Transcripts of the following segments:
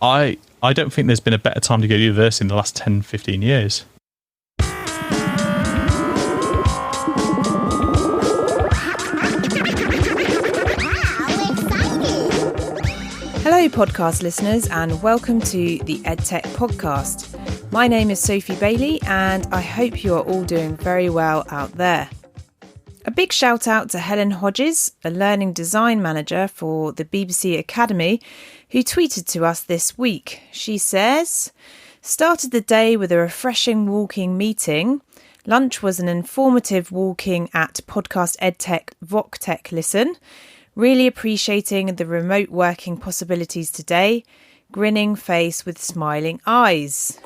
I don't think there's been a better time to go to university in the last 10, 15 years. Hello podcast listeners and welcome to the EdTech podcast. My name is Sophie Bailey and I hope you are all doing very well out there. A big shout out to Helen Hodges, a learning design manager for the BBC Academy, who tweeted to us this week. She says, "Started the day with a refreshing walking meeting. Lunch was an informative walking at Podcast EdTech VocTech Listen. Really appreciating the remote working possibilities today. Grinning face with smiling eyes."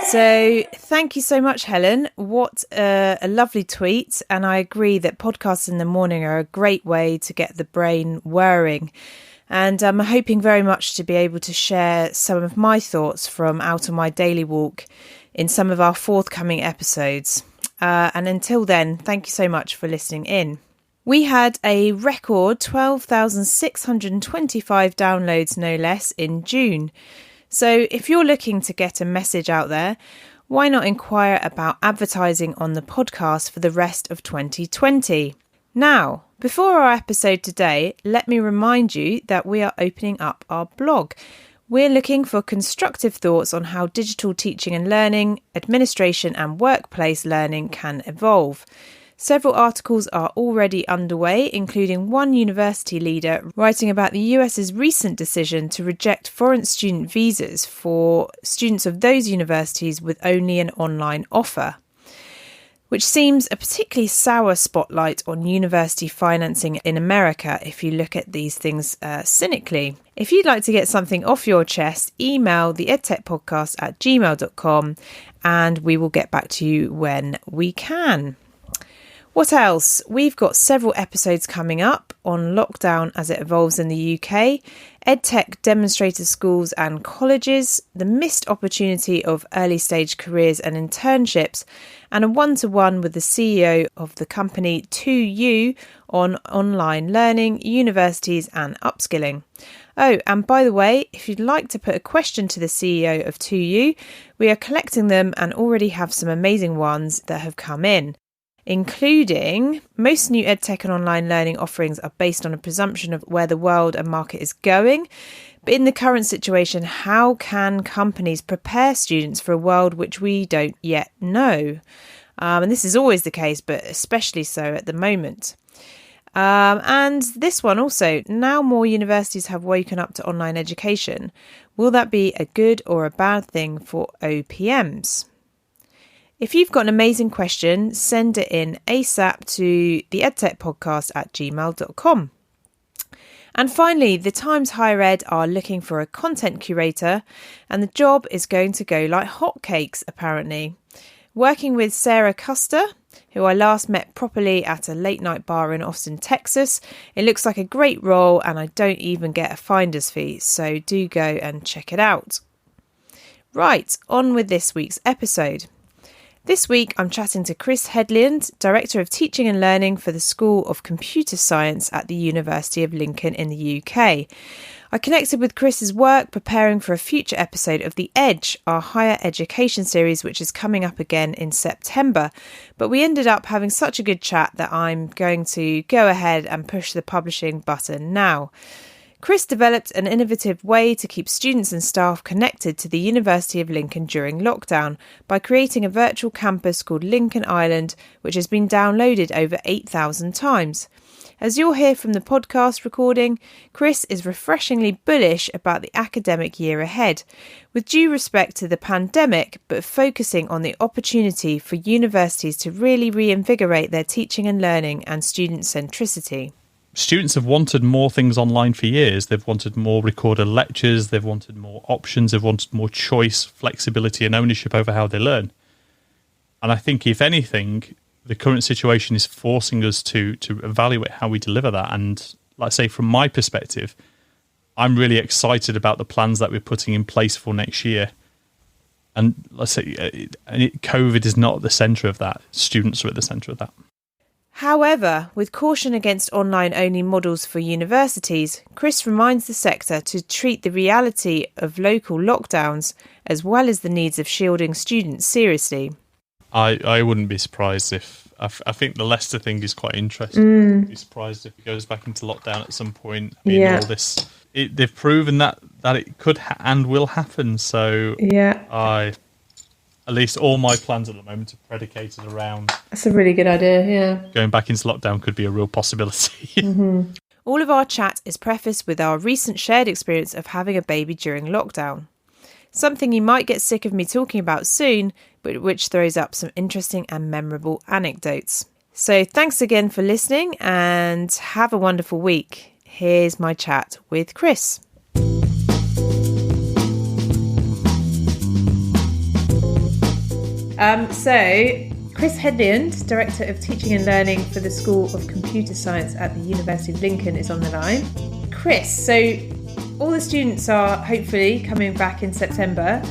So thank you so much, Helen. What a lovely tweet. And I agree that podcasts in the morning are a great way to get the brain whirring. And I'm hoping very much to be able to share some of my thoughts from out on my daily walk in some of our forthcoming episodes. And until then, thank you so much for listening in. We had a record 12,625 downloads, no less, in June. So if you're looking to get a message out there, why not inquire about advertising on the podcast for the rest of 2020? Now, before our episode today, let me remind you that we are opening up our blog. We're looking for constructive thoughts on how digital teaching and learning, administration and workplace learning can evolve. Several articles are already underway, including one university leader writing about the US's recent decision to reject foreign student visas for students of those universities with only an online offer, which seems a particularly sour spotlight on university financing in America if you look at these things cynically. If you'd like to get something off your chest, email the edtechpodcast@gmail.com and we will get back to you when we can. What else? We've got several episodes coming up on lockdown as it evolves in the UK, EdTech demonstrator schools and colleges, the missed opportunity of early stage careers and internships, and a one-to-one with the CEO of the company 2U on online learning, universities and upskilling. Oh, and by the way, if you'd like to put a question to the CEO of 2U, we are collecting them and already have some amazing ones that have come in, including most new EdTech and online learning offerings are based on a presumption of where the world and market is going. But in the current situation, how can companies prepare students for a world which we don't yet know? And this is always the case, but especially so at the moment. And this one also, now more universities have woken up to online education. Will that be a good or a bad thing for OPMs? If you've got an amazing question, send it in ASAP to the edtechpodcast@gmail.com. And finally, the Times Higher Ed are looking for a content curator and the job is going to go like hotcakes, apparently. Working with Sarah Custer, who I last met properly at a late night bar in Austin, Texas, it looks like a great role and I don't even get a finder's fee, so do go and check it out. Right, on with this week's episode. This week, I'm chatting to Chris Headland, Director of Teaching and Learning for the School of Computer Science at the University of Lincoln in the UK. I connected with Chris's work preparing for a future episode of The Edge, our higher education series, which is coming up again in September. But we ended up having such a good chat that I'm going to go ahead and push the publishing button now. Chris developed an innovative way to keep students and staff connected to the University of Lincoln during lockdown by creating a virtual campus called Lincoln Island, which has been downloaded over 8,000 times. As you'll hear from the podcast recording, Chris is refreshingly bullish about the academic year ahead, with due respect to the pandemic, but focusing on the opportunity for universities to really reinvigorate their teaching and learning and student centricity. Students have wanted more things online for years. They've wanted more recorded lectures, they've wanted more options, they've wanted more choice, flexibility and ownership over how they learn. And I think, if anything, the current situation is forcing us to evaluate how we deliver that. And like I say, from my perspective, I'm really excited about the plans that we're putting in place for next year. And let's say COVID is not at the centre of that. Students are at the centre of that. However, with caution against online-only models for universities, Chris reminds the sector to treat the reality of local lockdowns as well as the needs of shielding students seriously. I wouldn't be surprised if... I think the Leicester thing is quite interesting. I'd be surprised if it goes back into lockdown at some point. I mean, all this... they've proven that it could and will happen, so... At least all my plans at the moment are predicated around... That's a really good idea, yeah. Going back into lockdown could be a real possibility. All of our chat is prefaced with our recent shared experience of having a baby during lockdown. Something you might get sick of me talking about soon, but which throws up some interesting and memorable anecdotes. So thanks again for listening and have a wonderful week. Here's my chat with Chris. So Chris Headland, Director of Teaching and Learning for the School of Computer Science at the University of Lincoln, is on the line. Chris, so all the students are hopefully coming back in September.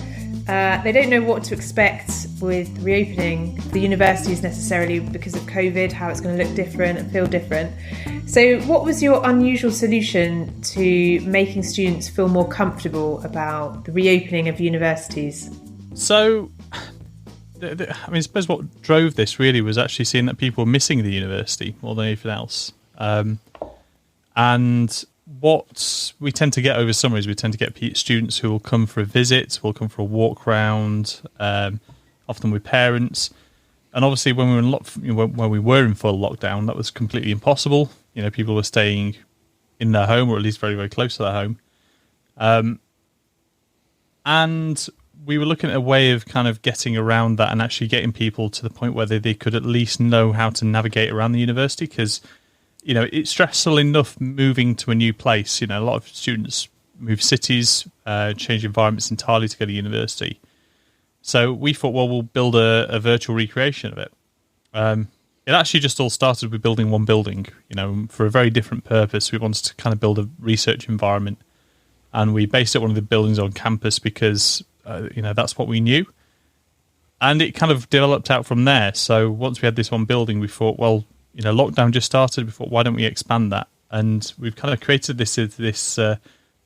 They don't know what to expect with reopening the universities necessarily because of COVID, how it's going to look different and feel different. So what was your unusual solution to making students feel more comfortable about the reopening of universities? So... I suppose what drove this really was actually seeing that people were missing the university more than anything else. And what we tend to get over summer is we tend to get students who will come for a visit, will come for a walk round, often with parents. And obviously, when we were in full lockdown, that was completely impossible. You know, people were staying in their home, or at least very, very close to their home. And we were looking at a way of kind of getting around that and actually getting people to the point where they could at least know how to navigate around the university, because, you know, it's stressful enough moving to a new place. You know, a lot of students move cities, change environments entirely to go to university. So we thought, well, we'll build a virtual recreation of it. It actually just all started with building one building, you know, for a very different purpose. We wanted to kind of build a research environment, and we based it one of the buildings on campus because... you know, that's what we knew. And it kind of developed out from there. So once we had this one building, we thought, well, you know, lockdown just started. We thought, why don't we expand that? And we've kind of created this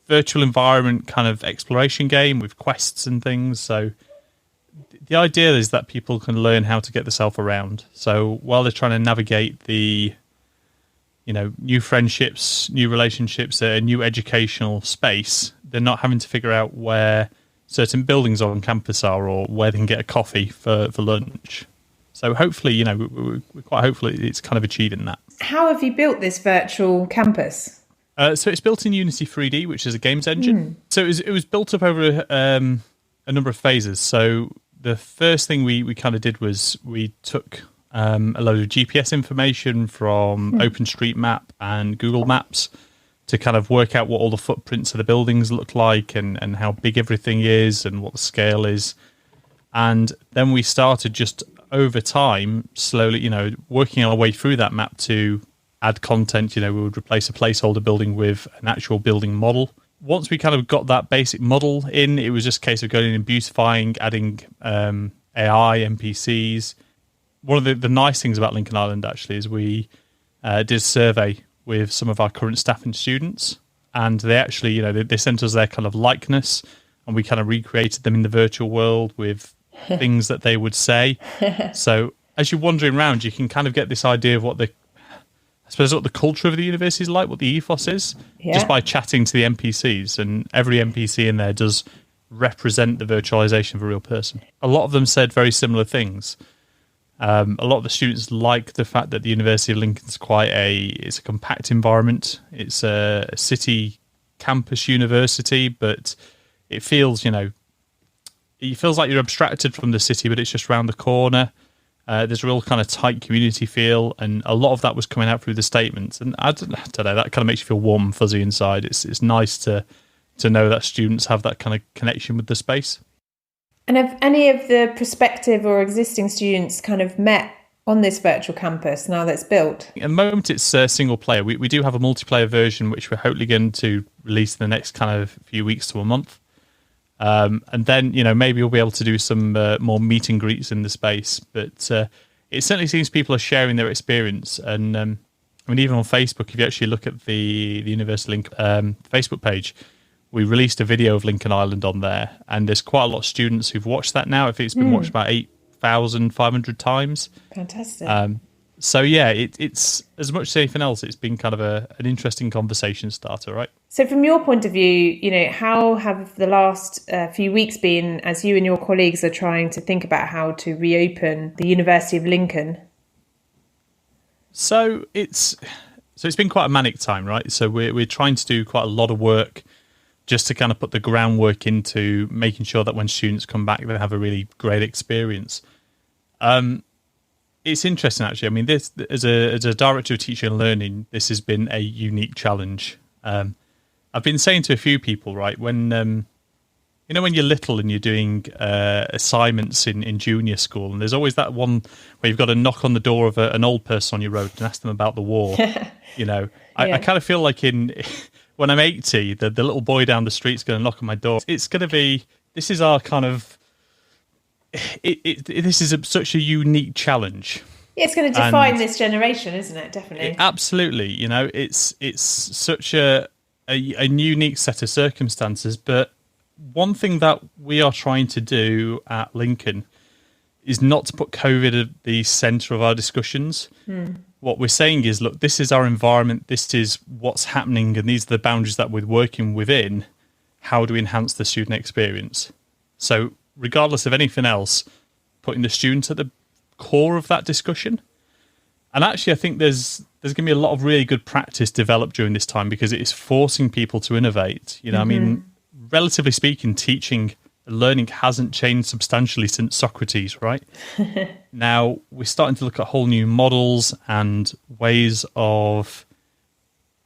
virtual environment kind of exploration game with quests and things. So the idea is that people can learn how to get themselves around. So while they're trying to navigate the, you know, new friendships, new relationships, a new educational space, they're not having to figure out where certain buildings on campus are, or where they can get a coffee for lunch. So hopefully, you know, we're quite hopeful it's kind of achieving that. How have you built this virtual campus? So it's built in Unity 3D, which is a games engine. So it was built up over a number of phases. So the first thing we kind of did was we took a load of GPS information from OpenStreetMap and Google Maps to kind of work out what all the footprints of the buildings look like, and how big everything is and what the scale is. And then we started just over time, slowly, you know, working our way through that map to add content. You know, we would replace a placeholder building with an actual building model. Once we kind of got that basic model in, it was just a case of going in and beautifying, adding AI, NPCs. One of the nice things about Lincoln Island, actually, is we did a survey with some of our current staff and students, and they actually, you know, they sent us their kind of likeness, and we kind of recreated them in the virtual world with things that they would say. So as you're wandering around, you can kind of get this idea of what the culture of the university is like, what the ethos is, just by chatting to the NPCs, and every NPC in there does represent the virtualization of a real person. A lot of them said very similar things. A lot of the students like the fact that the University of Lincoln's it's a compact environment. It's a city campus university, but it feels, you know, it feels like you're abstracted from the city, but it's just around the corner. There's a real kind of tight community feel, and a lot of that was coming out through the statements. And I don't know, that kind of makes you feel warm and fuzzy inside. It's nice to know that students have that kind of connection with the space. And have any of the prospective or existing students kind of met on this virtual campus now that's built? At the moment, it's single player. We do have a multiplayer version, which we're hopefully going to release in the next kind of few weeks to a month. And then, you know, maybe we'll be able to do some more meet and greets in the space. But it certainly seems people are sharing their experience. And I mean, even on Facebook, if you actually look at the University Link Facebook page, we released a video of Lincoln Island on there, and there's quite a lot of students who've watched that now. I think it's been watched about 8,500 times. Fantastic. So yeah, it's as much as anything else, it's been kind of an interesting conversation starter, right? So from your point of view, how have the last few weeks been as you and your colleagues are trying to think about how to reopen the University of Lincoln? So it's been quite a manic time, right? So we're trying to do quite a lot of work just to kind of put the groundwork into making sure that when students come back, they have a really great experience. It's interesting, actually. I mean, this as a director of teaching and learning, this has been a unique challenge. I've been saying to a few people, right, when when you're little and you're doing assignments in junior school, and there's always that one where you've got to knock on the door of an old person on your road and ask them about the war. I kind of feel like when I'm 80, the little boy down the street's going to knock on my door. It's going to be, this is our kind of, this is such a unique challenge. Yeah, it's going to define this generation, isn't it? Definitely. Absolutely. It's such a unique set of circumstances. But one thing that we are trying to do at Lincoln is not to put COVID at the centre of our discussions. What we're saying is, look, this is our environment, this is what's happening, and these are the boundaries that we're working within. How do we enhance the student experience? So regardless of anything else, putting the student at the core of that discussion. And actually, I think there's going to be a lot of really good practice developed during this time because it is forcing people to innovate. I mean, relatively speaking, teaching and learning hasn't changed substantially since Socrates, right? Now, we're starting to look at whole new models and ways of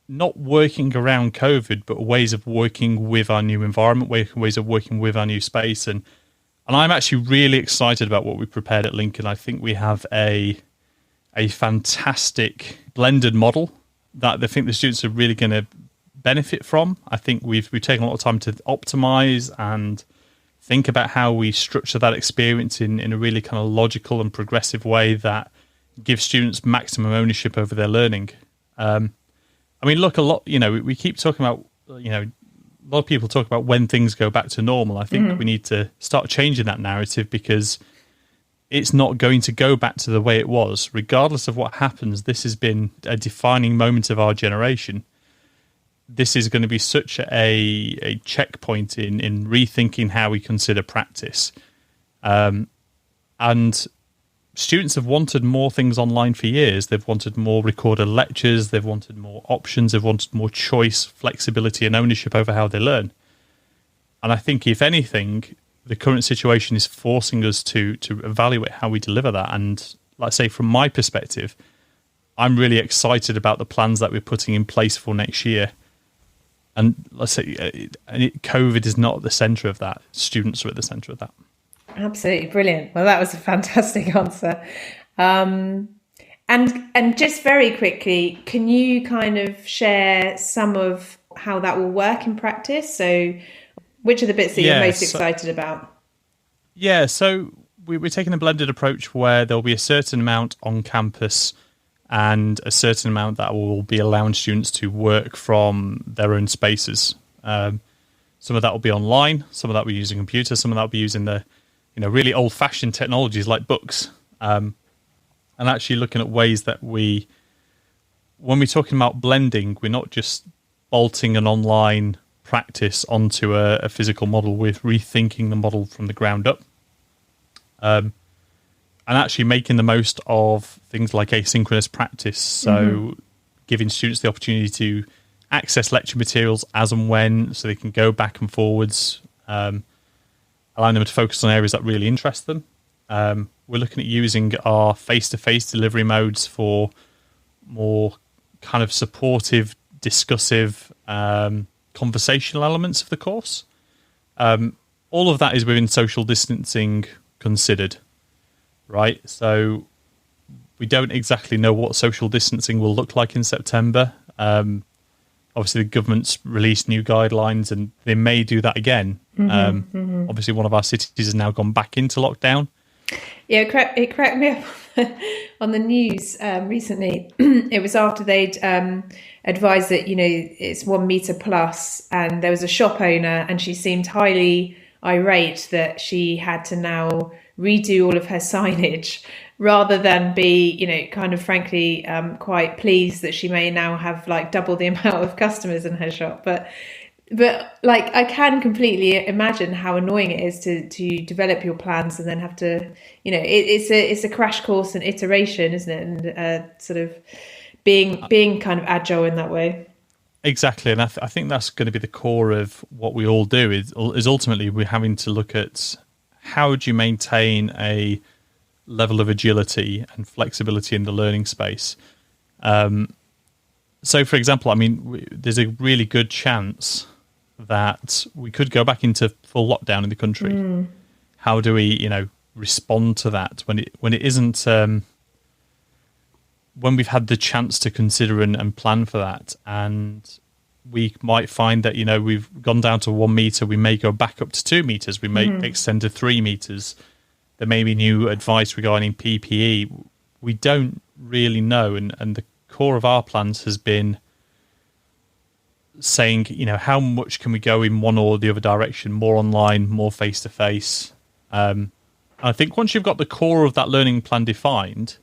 not working around COVID, but ways of working with our new environment, ways of working with our new space. And I'm actually really excited about what we prepared at Lincoln. I think we have a fantastic blended model that I think the students are really going to benefit from. I think we've taken a lot of time to optimize and think about how we structure that experience in a really kind of logical and progressive way that gives students maximum ownership over their learning. I mean, look, we keep talking about, a lot of people talk about when things go back to normal. I think we need to start changing that narrative because it's not going to go back to the way it was. Regardless of what happens, this has been a defining moment of our generation. This is going to be such a checkpoint in rethinking how we consider practice. And students have wanted more things online for years. They've wanted more recorded lectures. They've wanted more options. They've wanted more choice, flexibility, and ownership over how they learn. And I think, if anything, the current situation is forcing us to evaluate how we deliver that. And like I say, from my perspective, I'm really excited about the plans that we're putting in place for next year. And let's say COVID is not at the centre of that. Students are at the centre of that. Absolutely brilliant. Well, that was a fantastic answer. And just very quickly, can you kind of share some of how that will work in practice? So which are the bits that you're most excited about? Yeah, so we're taking a blended approach where there'll be a certain amount on campus and a certain amount that will be allowing students to work from their own spaces. Some of that will be online, some of that will be using computers, some of that will be using the really old-fashioned technologies like books. And actually looking at ways that when we're talking about blending, we're not just bolting an online practice onto a physical model, with rethinking the model from the ground up. And actually making the most of things like asynchronous practice. So giving students the opportunity to access lecture materials as and when, so they can go back and forwards, allowing them to focus on areas that really interest them. We're looking at using our face-to-face delivery modes for more kind of supportive, discussive, conversational elements of the course. All of that is within social distancing considered. Right, so we don't exactly know what social distancing will look like in September. Obviously, the government's released new guidelines, and they may do that again. Obviously, one of our cities has now gone back into lockdown. Yeah, it cracked me up on the news recently. It was after they'd advised that, it's 1 meter plus, and there was a shop owner, and she seemed highly irate that she had to now redo all of her signage rather than be, kind of frankly quite pleased that she may now have like double the amount of customers in her shop. But like, I can completely imagine how annoying it is to develop your plans and then have to, it's a crash course and iteration, isn't it? And sort of being kind of agile in that way. Exactly, and I think that's going to be the core of what we all do. Is ultimately we're having to look at how do you maintain a level of agility and flexibility in the learning space. So, for example, I mean, there's a really good chance that we could go back into full lockdown in the country. How do we, respond to that when it isn't when we've had the chance to consider and plan for that, and we might find that we've gone down to 1 meter, we may go back up to 2 meters, we may extend to 3 meters. There may be new advice regarding PPE. We don't really know, and the core of our plans has been saying, how much can we go in one or the other direction, more online, more face-to-face. I think once you've got the core of that learning plan defined,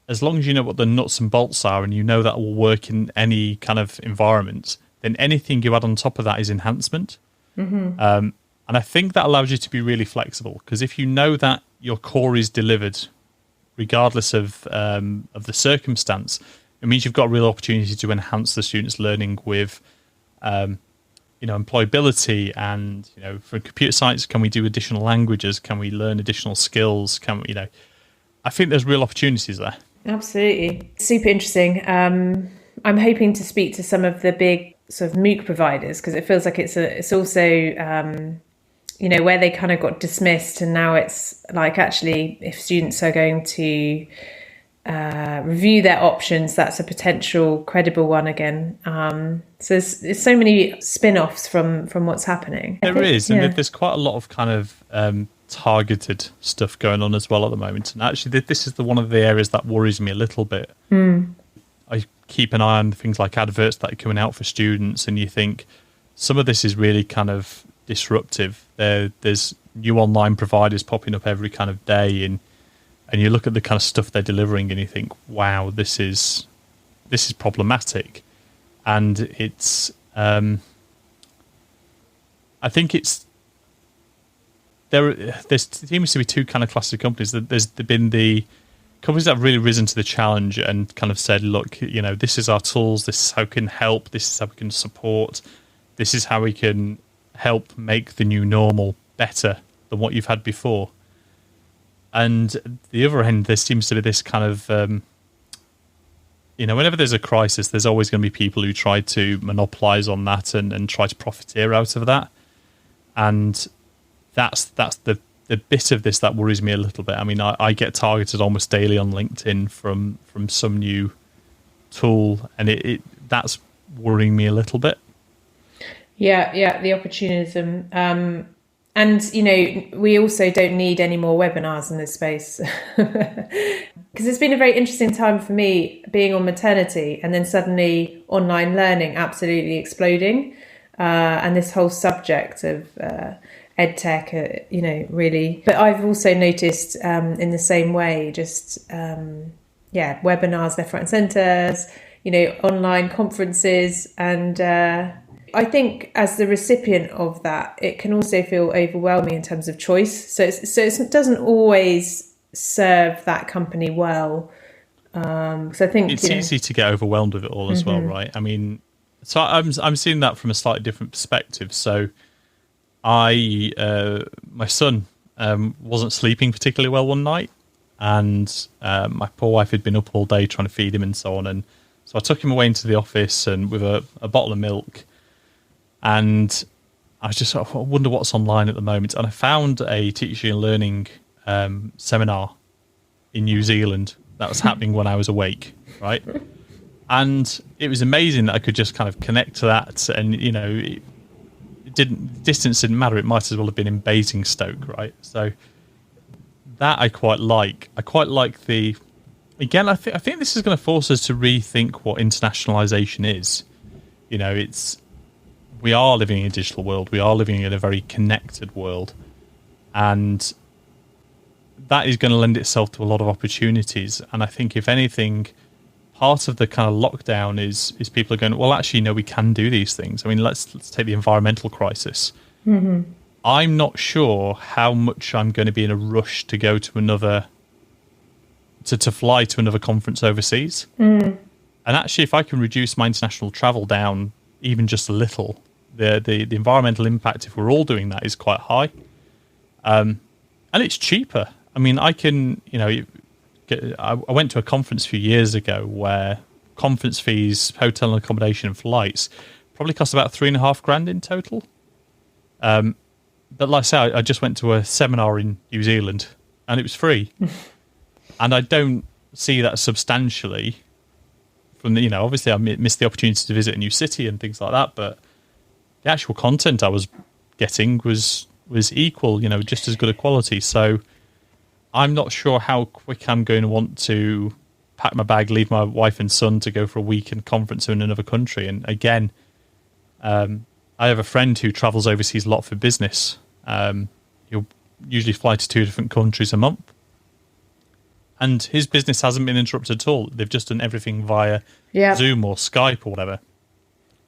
as long as you know what the nuts and bolts are and you know that will work in any kind of environment, then anything you add on top of that is enhancement. And I think that allows you to be really flexible, because if you know that your core is delivered regardless of the circumstance, it means you've got a real opportunity to enhance the students' learning with, employability. And for computer science, can we do additional languages? Can we learn additional skills? I think there's real opportunities there. Absolutely, super interesting. I'm hoping to speak to some of the big sort of MOOC providers, because it feels like it's also where they kind of got dismissed, and now it's like, actually, if students are going to review their options, that's a potential credible one again. So there's so many spin-offs from what's happening. There is, and there's quite a lot of kind of targeted stuff going on as well at the moment. And actually, this is one of the areas that worries me a little bit. I keep an eye on things like adverts that are coming out for students, and you think some of this is really kind of disruptive. There's new online providers popping up every kind of day, and you look at the kind of stuff they're delivering and you think, wow, this is problematic. And it's I think it's there seems to be two kind of classes of companies. There's been the companies that have really risen to the challenge and kind of said, look, this is our tools, this is how we can help, this is how we can support, this is how we can help make the new normal better than what you've had before. And the other end, there seems to be this kind of, whenever there's a crisis, there's always going to be people who try to monopolize on that and try to profiteer out of that. And that's the bit of this that worries me a little bit. I mean, I get targeted almost daily on LinkedIn from some new tool, and that's worrying me a little bit. Yeah, the opportunism. And, we also don't need any more webinars in this space, because it's been a very interesting time for me being on maternity, and then suddenly online learning absolutely exploding. And this whole subject of EdTech, really. But I've also noticed in the same way, just, webinars left, right and centres, online conferences. And I think as the recipient of that, it can also feel overwhelming in terms of choice. So it doesn't always serve that company well. So I think it's easy to get overwhelmed with it all as well, right? I mean, so I'm seeing that from a slightly different perspective. So my son wasn't sleeping particularly well one night, and my poor wife had been up all day trying to feed him and so on. And so I took him away into the office and with a bottle of milk. And I was just I wonder what's online at the moment. And I found a teaching and learning seminar in New Zealand that was happening when I was awake, right? And it was amazing that I could just kind of connect to that. And, distance didn't matter. It might as well have been in Basingstoke, right? So that I quite like. I quite like the. Again, I think this is going to force us to rethink what internationalization is. You know, we are living in a digital world. We are living in a very connected world, and that is going to lend itself to a lot of opportunities. And I think, if anything, part of the kind of lockdown is people are going, well, actually, no, we can do these things. I mean, let's take the environmental crisis. Mm-hmm. I'm not sure how much I'm going to be in a rush to go to another. To fly to another conference overseas. And actually, if I can reduce my international travel down even just a little, the environmental impact, if we're all doing that, is quite high. And it's cheaper. I mean, I can, I went to a conference a few years ago where conference fees, hotel and accommodation and flights probably cost about $3,500 in total. But like I say, I just went to a seminar in New Zealand and it was free. And I don't see that substantially from obviously I missed the opportunity to visit a new city and things like that, but the actual content I was getting was equal, just as good a quality. So I'm not sure how quick I'm going to want to pack my bag, leave my wife and son to go for a weekend conference in another country. And again, I have a friend who travels overseas a lot for business. He'll usually fly to 2 different countries a month. And his business hasn't been interrupted at all. They've just done everything via Zoom or Skype or whatever.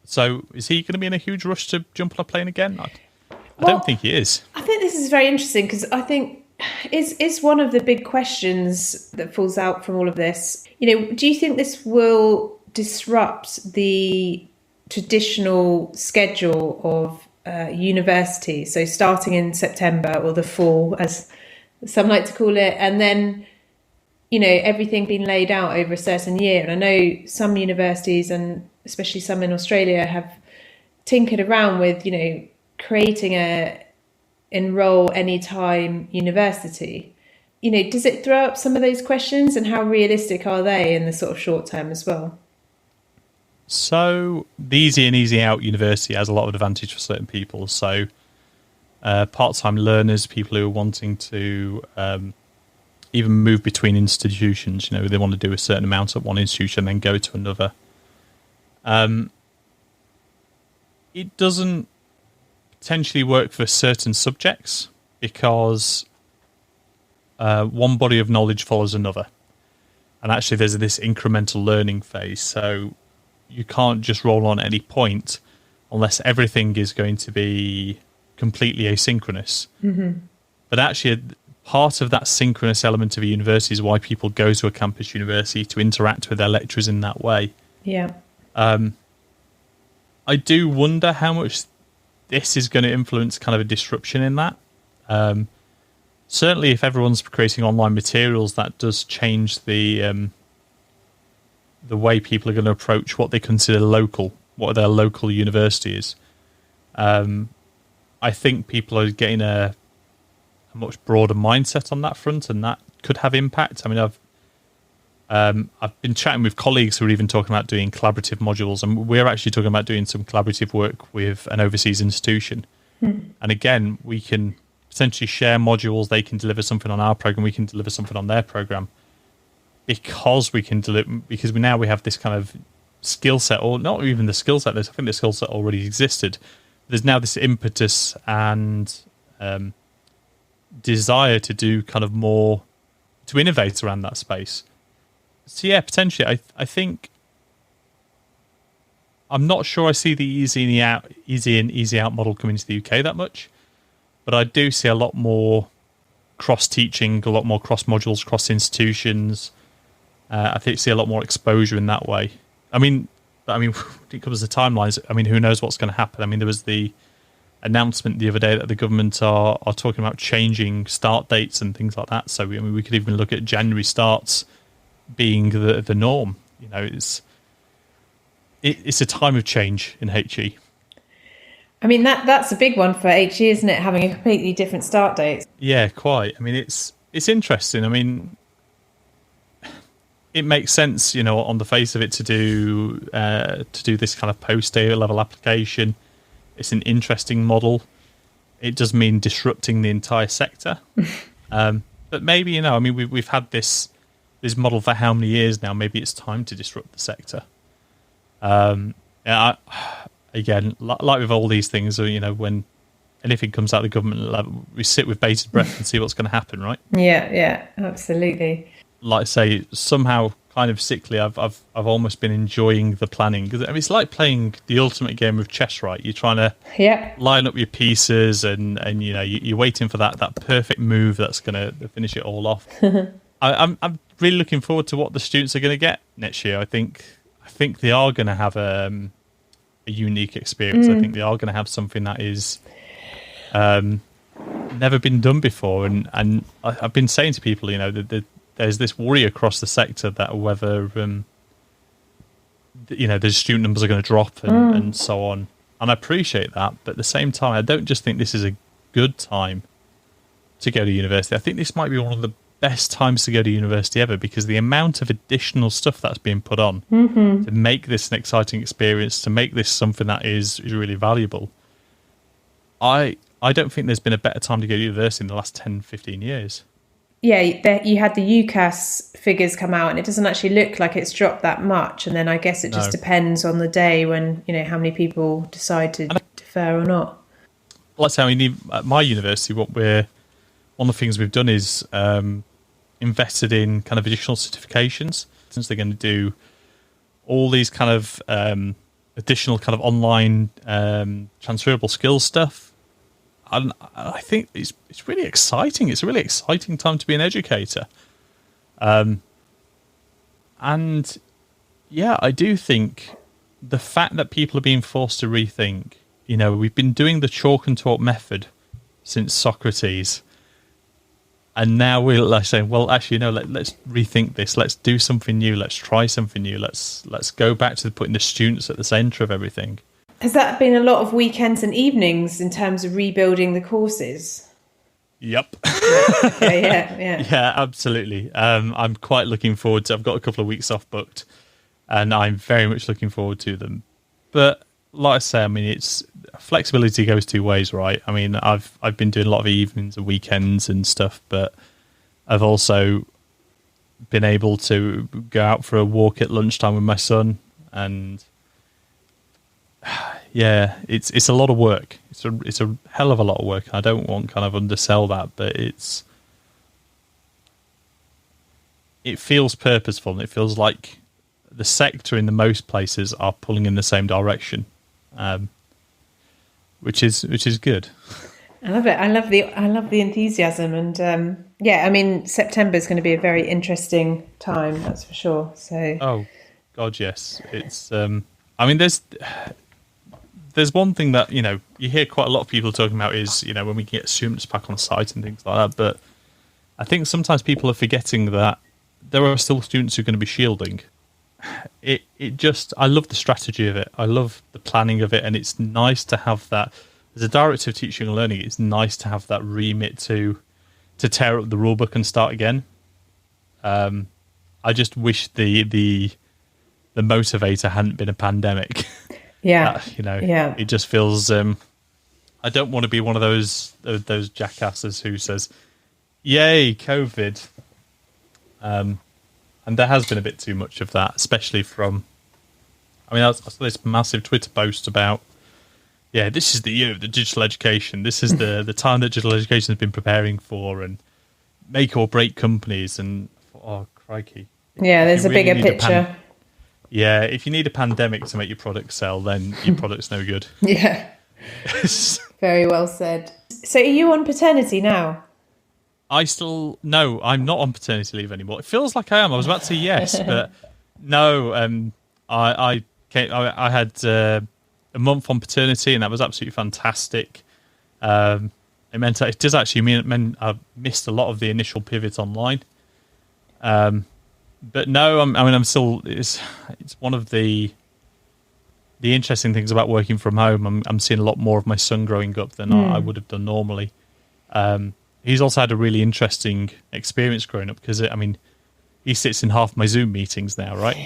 So is he going to be in a huge rush to jump on a plane again? I don't think he is. I think this is very interesting because I think it's one of the big questions that falls out from all of this. Do you think this will disrupt the traditional schedule of university? So starting in September or the fall, as some like to call it, and then everything being laid out over a certain year. And I know some universities, and especially some in Australia, have tinkered around with, creating a enroll anytime university. Does it throw up some of those questions, and how realistic are they in the sort of short term as well? So the easy in, easy out university has a lot of advantage for certain people. So part-time learners, people who are wanting to even move between institutions, they want to do a certain amount at one institution and then go to another. It doesn't potentially work for certain subjects because one body of knowledge follows another. And actually there's this incremental learning phase. So you can't just roll on at any point unless everything is going to be completely asynchronous. Mm-hmm. But actually part of that synchronous element of a university is why people go to a campus university, to interact with their lecturers in that way. Yeah. I do wonder how much this is going to influence kind of a disruption in that. Certainly if everyone's creating online materials, that does change the way people are going to approach what they consider local, what their local university is. I think people are getting a much broader mindset on that front, and that could have impact. I mean, I've been chatting with colleagues who are even talking about doing collaborative modules, and we're actually talking about doing some collaborative work with an overseas institution. And again, we can essentially share modules. They can deliver something on our program, we can deliver something on their program, because we can deliver. Because we have this kind of skill set, or not even the skill set. I think the skill set already existed. There's now this impetus and desire to do kind of more, to innovate around that space. So yeah, potentially, I think I'm not sure I see the easy in, easy out model coming to the UK that much, but I do see a lot more cross teaching, a lot more cross modules, cross institutions. I think see a lot more exposure in that way. I mean, when it comes to timelines, who knows what's going to happen? I mean, there was the announcement the other day that the government are talking about changing start dates and things like that. So we could even look at January starts being the norm. It's a time of change in HE. That's a big one for HE, isn't it? Having a completely different start date. Yeah, quite. It's interesting. It makes sense, on the face of it, to do this kind of post-A level application. It's an interesting model. It does mean disrupting the entire sector. But maybe, you know, I mean, we've had this model for how many years now? Maybe it's time to disrupt the sector. Again, like with all these things, you know, when anything comes out of the government level, we sit with bated breath and see what's going to happen, right? Yeah, absolutely. Like I say, somehow kind of sickly, I've almost been enjoying the planning, because I mean, it's like playing the ultimate game of chess, right? You're trying to line up your pieces, and you know, you're waiting for that perfect move that's going to finish it all off. I'm really looking forward to what the students are going to get next year. I think they are going to have a unique experience. I think they are going to have something that is never been done before, and I've been saying to people, you know, that there's this worry across the sector that whether you know, the student numbers are going to drop and so on, and I appreciate that, but at the same time, I don't just think this is a good time to go to university. I think this might be one of the best times to go to university ever, because the amount of additional stuff that's being put on to make this an exciting experience, to make this something that is really valuable. I don't think there's been a better time to go to university in the last 10, 15 years. Yeah, you had the UCAS figures come out, and it doesn't actually look like it's dropped that much. And then I guess it just depends on the day when, you know, how many people decide to defer or not. Let's say, I mean, at my university, one of the things we've done is invested in kind of additional certifications. Since they're going to do all these kind of additional kind of online transferable skills stuff. And I think it's really exciting. It's a really exciting time to be an educator. And yeah, I do think the fact that people are being forced to rethink, you know, we've been doing the chalk and talk method since Socrates. And now we're saying, well, actually, no, let's rethink this. Let's do something new. Let's try something new. Let's go back to putting the students at the centre of everything. Has that been a lot of weekends and evenings in terms of rebuilding the courses? Yep. Yeah, absolutely. I'm quite looking forward to. I've got a couple of weeks off booked, and I'm very much looking forward to them. But like I say, I mean, it's flexibility goes two ways, right? I mean, I've been doing a lot of evenings and weekends and stuff, but I've also been able to go out for a walk at lunchtime with my son, and yeah, it's a lot of work. It's a hell of a lot of work. I don't want kind of undersell that, but it feels purposeful, and it feels like the sector in the most places are pulling in the same direction, which is good. I love it. I love the enthusiasm, and yeah, I mean, September is going to be a very interesting time, that's for sure. So, oh God, yes, it's. I mean, there's one thing that, you know, you hear quite a lot of people talking about is, you know, when we can get students back on site and things like that. But I think sometimes people are forgetting that there are still students who are going to be shielding. I love the strategy of it. I love the planning of it, and it's nice to have that. As a director of teaching and learning, it's nice to have that remit to tear up the rulebook and start again. I just wish the motivator hadn't been a pandemic. Yeah, you know, it just feels. I don't want to be one of those jackasses who says, "Yay, COVID," and there has been a bit too much of that, especially from. I mean, I saw this massive Twitter post about, yeah, this is the year of the digital education. This is the time that digital education has been preparing for, and make or break companies. And oh, crikey! Yeah, there's a bigger picture. Yeah, if you need a pandemic to make your product sell, then your product's no good. Yeah. Very well said. So are you on paternity now? No, I'm not on paternity leave anymore. It feels like I am. I was about to say yes, but no. I had a month on paternity, and that was absolutely fantastic. It meant it does actually mean I missed a lot of the initial pivot online. But no, I'm still. It's one of the interesting things about working from home. I'm seeing a lot more of my son growing up than I would have done normally. He's also had a really interesting experience growing up, because he sits in half my Zoom meetings now. Right,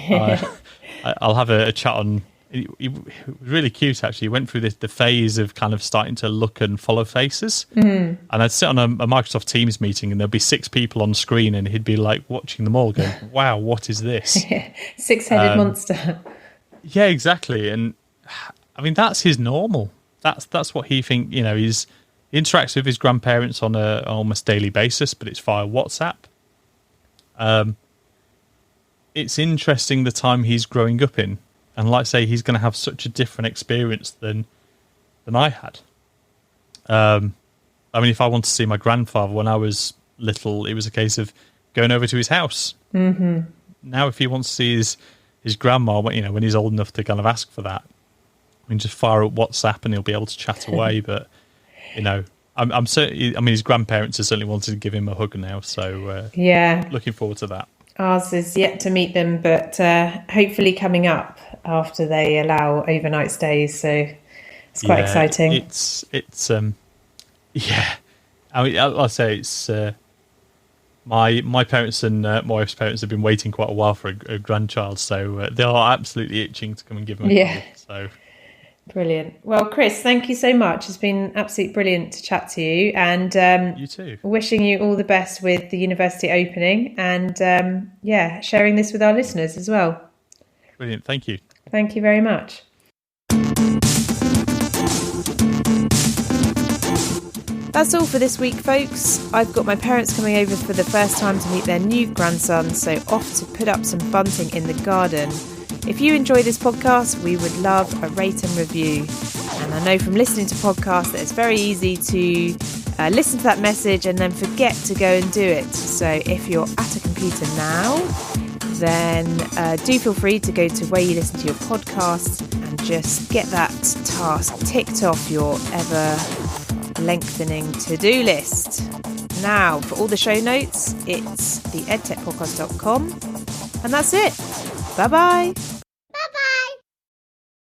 I'll have a chat on he was really cute, actually. He went through the phase of kind of starting to look and follow faces. And I'd sit on a Microsoft Teams meeting and there'd be 6 people on screen and he'd be like watching them all going, wow, what is this? 6-headed monster. Yeah, exactly. And I mean, that's his normal. That's what he think. You know, he interacts with his grandparents on a almost daily basis, but it's via WhatsApp. It's interesting the time he's growing up in. And like I say, he's going to have such a different experience than I had. I mean, if I want to see my grandfather when I was little, it was a case of going over to his house. Mm-hmm. Now, if he wants to see his grandma, you know, when he's old enough to kind of ask for that, I mean, just fire up WhatsApp and he'll be able to chat away. But, you know, I'm certainly, I mean, his grandparents have certainly wanted to give him a hug now. So, yeah, looking forward to that. Ours is yet to meet them, but hopefully coming up after they allow overnight stays. So it's quite exciting. It's yeah. I mean, I'll say it's my parents and my wife's parents have been waiting quite a while for a grandchild, so they are absolutely itching to come and give them a call. So brilliant. Well, Chris, thank you so much. It's been absolutely brilliant to chat to you, and you too. Wishing you all the best with the university opening, and sharing this with our listeners as well. Brilliant. Thank you. Thank you very much. That's all for this week, folks. I've got my parents coming over for the first time to meet their new grandson, so off to put up some bunting in the garden. If you enjoy this podcast, we would love a rate and review. And I know from listening to podcasts that it's very easy to listen to that message and then forget to go and do it. So if you're at a computer now, then do feel free to go to where you listen to your podcasts and just get that task ticked off your ever-lengthening to-do list. Now, for all the show notes, it's theedtechpodcast.com. And that's it. Bye-bye.